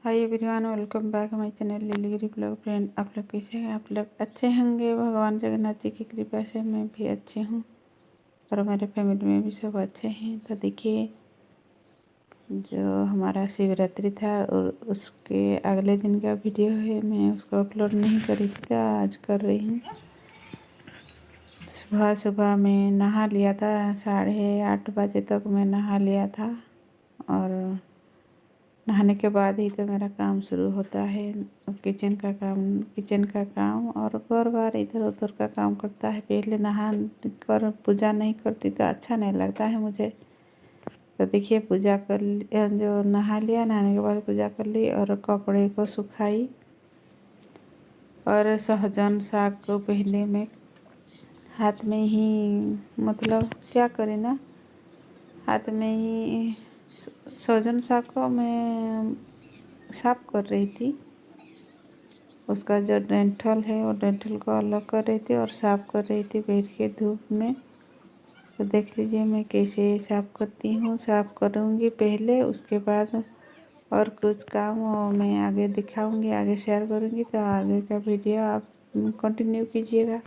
Hi everyone, welcome back my channel लिलीगिरी blog. Friend, आप लोग कैसे हैं? आप लोग अच्छे होंगे। भगवान जगन्नाथ जी की कृपा से मैं भी अच्छी हूँ और हमारे फैमिली में भी सब अच्छे हैं। तो देखिए, जो हमारा शिवरात्रि था और उसके अगले दिन का वीडियो है, मैं उसको अपलोड नहीं करी थी, तो आज कर रही हूँ। सुबह सुबह मैं नहा लिया था, 8:30 बजे तक मैं नहा लिया था और नहाने के बाद ही तो मेरा काम शुरू होता है। किचन का काम और बार बार इधर उधर का काम करता है। पहले नहा कर पूजा नहीं करती तो अच्छा नहीं लगता है मुझे। तो देखिए, जो नहा लिया, नहाने के बाद पूजा कर ली और कपड़े को सुखाई। और सहजन साग को पहले मैं हाथ में ही, मतलब क्या करें ना, हाथ में ही सहजन साग को मैं साफ कर रही थी। उसका जो डेंटल है वो डेंटल को अलग कर रही थी और साफ़ कर रही थी बैठ के धूप में। तो देख लीजिए मैं कैसे साफ़ करती हूँ। साफ़ करूँगी पहले, उसके बाद और कुछ काम वो मैं आगे दिखाऊँगी, आगे शेयर करूँगी। तो आगे का वीडियो आप कंटिन्यू कीजिएगा।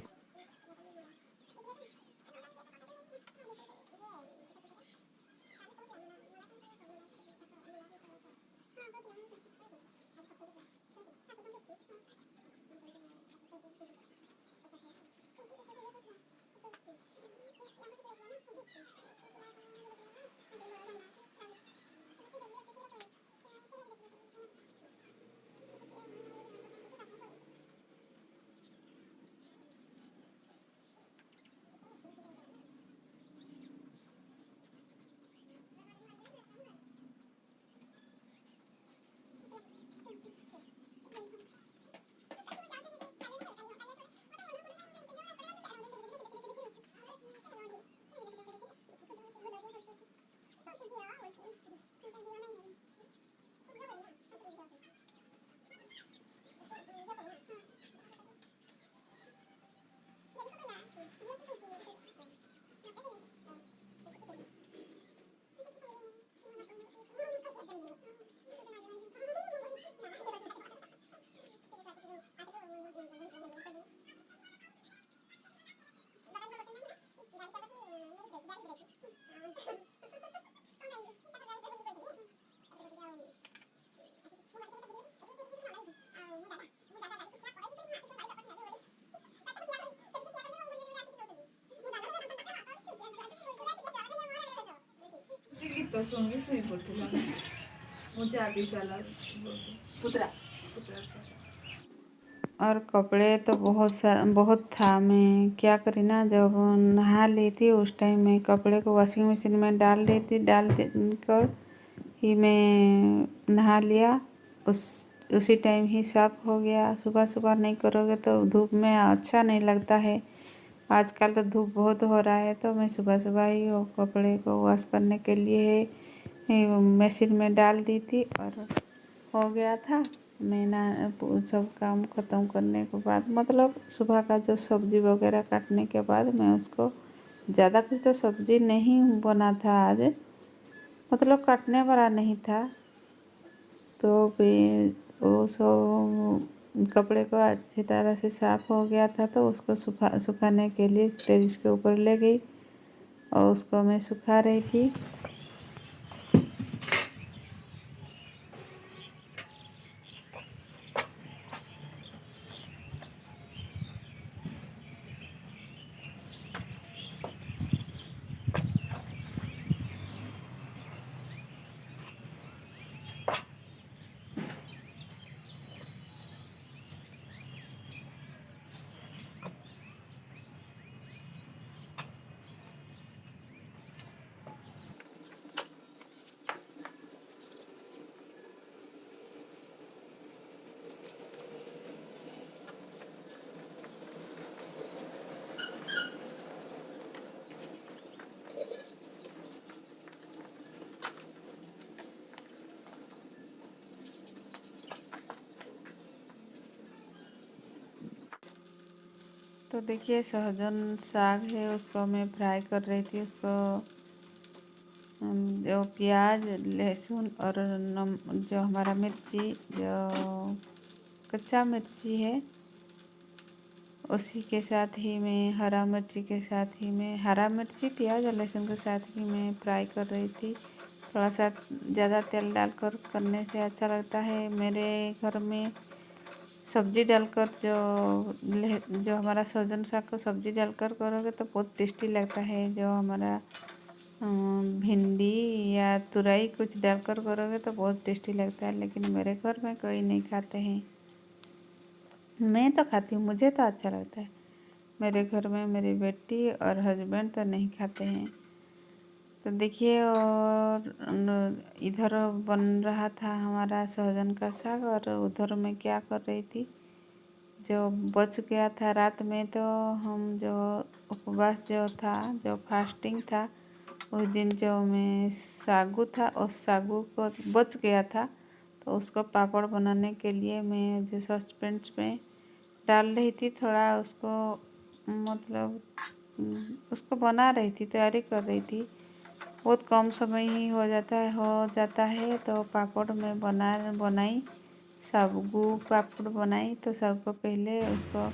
और कपड़े तो बहुत था। मैं क्या करी ना, जब नहा ली थी उस टाइम मैं कपड़े को वॉशिंग मशीन में डाल दी थी। डाल कर ही मैं नहा लिया। उसी टाइम ही साफ़ हो गया। सुबह सुबह नहीं करोगे तो धूप में अच्छा नहीं लगता है। आजकल तो धूप बहुत हो रहा है, तो मैं सुबह सुबह ही वो कपड़े को वॉश करने के लिए मशीन में डाल दी थी और हो गया था। मैं ना सब काम ख़त्म करने के बाद, मतलब सुबह का जो सब्ज़ी वगैरह काटने के बाद, मैं उसको ज़्यादा कुछ तो सब्ज़ी नहीं बना था आज, मतलब काटने वाला नहीं था। तो फिर वो सब कपड़े को अच्छी तरह से साफ़ हो गया था, तो उसको सुखाने के लिए टेरिस के ऊपर ले गई और उसको मैं सुखा रही थी। तो देखिए, सहजन साग है, उसको मैं फ्राई कर रही थी। उसको जो प्याज लहसुन और जो हमारा मिर्ची, जो कच्चा मिर्ची है उसी के साथ ही मैं हरा मिर्ची के साथ ही मैं हरा मिर्ची प्याज और लहसुन के साथ ही मैं फ्राई कर रही थी। थोड़ा सा ज़्यादा तेल डालकर करने से अच्छा लगता है। मेरे घर में सब्ज़ी डालकर जो हमारा सहजन साग को सब्ज़ी डालकर करोगे तो बहुत टेस्टी लगता है। जो हमारा भिंडी या तुरई कुछ डालकर करोगे तो बहुत टेस्टी लगता है, लेकिन मेरे घर में कोई नहीं खाते हैं। मैं तो खाती हूँ, मुझे तो अच्छा लगता है। मेरे घर में मेरी बेटी और हस्बैंड तो नहीं खाते हैं। तो देखिए, और इधर बन रहा था हमारा सहजन का साग और उधर मैं क्या कर रही थी, जो बच गया था रात में, तो हम जो उपवास जो था, जो फास्टिंग था उस दिन, जो मैं सागू था उस सागू को बच गया था, तो उसको पापड़ बनाने के लिए मैं जो सॉसपैन में डाल रही थी, थोड़ा उसको मतलब उसको बना रही थी, तैयारी कर रही थी। बहुत कम समय ही हो जाता है। तो पापड़ में बनाई सागू पापड़ बनाई। तो सबको पहले उसको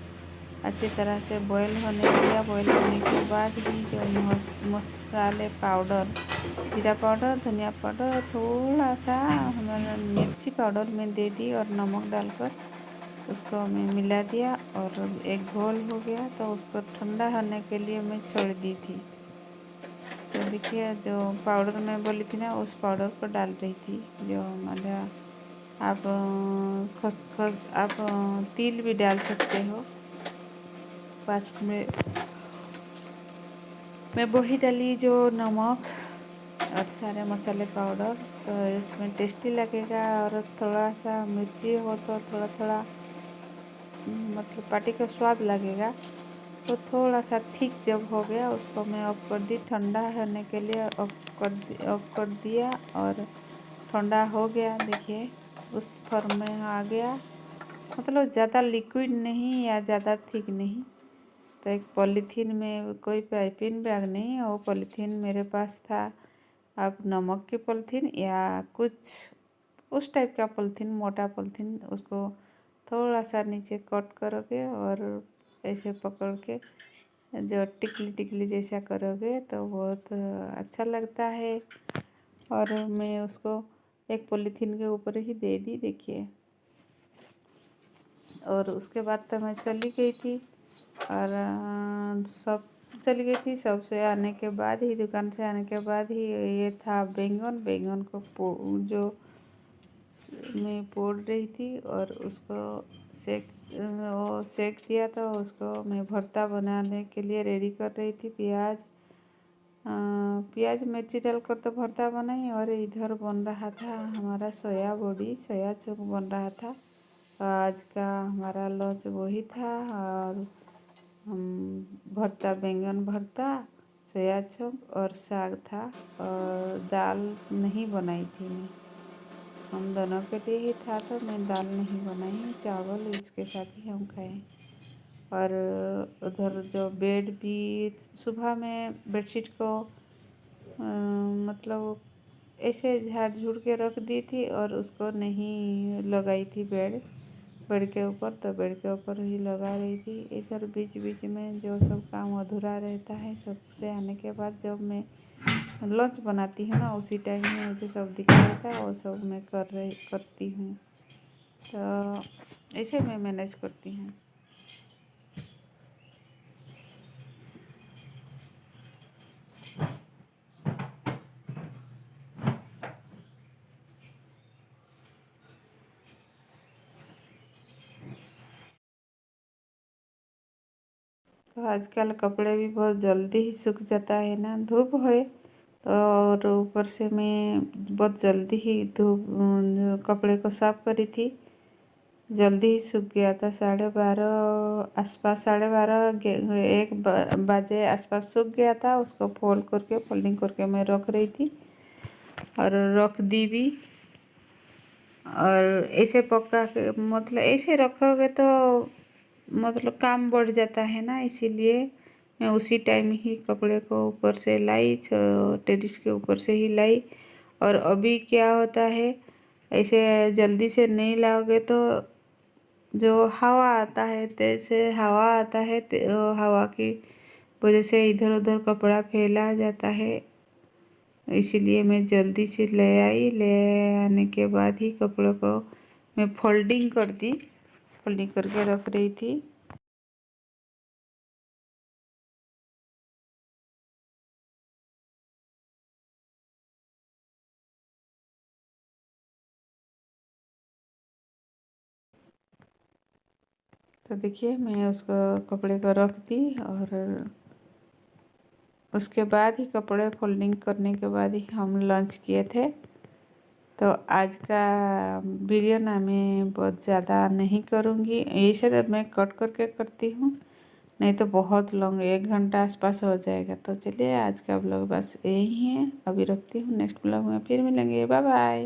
अच्छी तरह से बॉईल होने दिया। बॉईल होने के बाद ही जो मसाले पाउडर, जीरा पाउडर, धनिया पाउडर, थोड़ा सा हमारा मिर्ची पाउडर में दे दी और नमक डालकर उसको मैं मिला दिया और एक घोल हो गया। तो उसको ठंडा होने के लिए मैं छोड़ दी थी। तो देखिए, जो पाउडर मैं बोली थी ना, उस पाउडर को डाल रही थी। जो हमारा आप खसखस, आप तिल भी डाल सकते हो। पास में मैं वही डाली, जो नमक और सारे मसाले पाउडर, तो इसमें टेस्टी लगेगा। और थोड़ा सा मिर्ची हो तो थोड़ा थोड़ा मतलब पार्टी का स्वाद लगेगा। तो थोड़ा सा थिक जब हो गया, उसको मैं ऑफ कर दी, ठंडा होने के लिए ऑफ कर दिया और ठंडा हो गया। देखिए, उस फॉर्म में आ गया, मतलब ज़्यादा लिक्विड नहीं या ज़्यादा थिक नहीं। तो एक पॉलीथीन में, कोई पाइपिंग बैग नहीं, वो पॉलीथीन मेरे पास था। आप नमक की पॉलीथीन या कुछ उस टाइप का पॉलीथीन, मोटा पॉलीथीन, उसको थोड़ा सा नीचे कट करोगे और ऐसे पकड़ के जो टिकली टिकली जैसा करोगे तो बहुत अच्छा लगता है। और मैं उसको एक पॉलीथीन के ऊपर ही दे दी, देखिए। और उसके बाद तो मैं चली गई थी और सब चली गई थी। सबसे आने के बाद ही, दुकान से आने के बाद ही, ये था बैंगन को जो मैं पोड़ रही थी और उसको सेक दिया। तो उसको मैं भरता बनाने के लिए रेडी कर रही थी। प्याज मिर्ची डालकर तो भरता बनाई, और इधर बन रहा था हमारा सोया बॉडी, सोया चूक बन रहा था। आज का हमारा लंच वही था। और भरता, बैंगन भरता, सोया चूक और साग था। और दाल नहीं बनाई थी मैं, हम दोनों के लिए ही था, तो मैं दाल नहीं बनाई, चावल इसके साथ ही हम खाए। और उधर जो बेड भी सुबह में बेडशीट को मतलब ऐसे झाड़ झूड़ के रख दी थी और उसको नहीं लगाई थी बेड के ऊपर। तो बेड के ऊपर ही लगा रही थी। इधर बीच बीच में जो सब काम अधूरा रहता है, सबसे आने के बाद जब मैं लंच बनाती हूँ ना, उसी टाइम में मुझे सब दिखा रहता है, वो सब मैं करती हूँ। तो ऐसे मैं मैनेज करती हूँ। तो आजकल कपड़े भी बहुत जल्दी ही सूख जाता है ना, धूप है तो। और ऊपर से मैं बहुत जल्दी ही धूप कपड़े को साफ करी थी, जल्दी ही सूख गया था। 12:30 आसपास, 12:30 1 बजे आसपास सूख गया था। उसको फोल्डिंग करके मैं रख रही थी और रख दी भी। और ऐसे पक्का के मतलब ऐसे रखोगे तो मतलब काम बढ़ जाता है ना, इसीलिए मैं उसी टाइम ही कपड़े को ऊपर से लाई, टेरिस के ऊपर से ही लाई। और अभी क्या होता है, ऐसे जल्दी से नहीं लाओगे तो जो हवा आता है, तेज से हवा आता है, हवा की वजह से इधर उधर कपड़ा फैला जाता है। इसीलिए मैं जल्दी से ले आई। ले आने के बाद ही कपड़ों को मैं फोल्डिंग कर दी, फोल्डिंग करके रख रही थी। तो देखिए मैं उसको कपड़े को रख दी, और उसके बाद ही कपड़े फोल्डिंग करने के बाद ही हम लंच किए थे। तो आज का वीडियो ना मैं बहुत ज़्यादा नहीं करूँगी, ऐसे तो मैं कट करके करती हूँ, नहीं तो बहुत लॉन्ग 1 घंटा आसपास हो जाएगा। तो चलिए आज का ब्लॉग बस यही है, अभी रखती हूँ, नेक्स्ट ब्लॉग में फिर मिलेंगे, बाय बाय।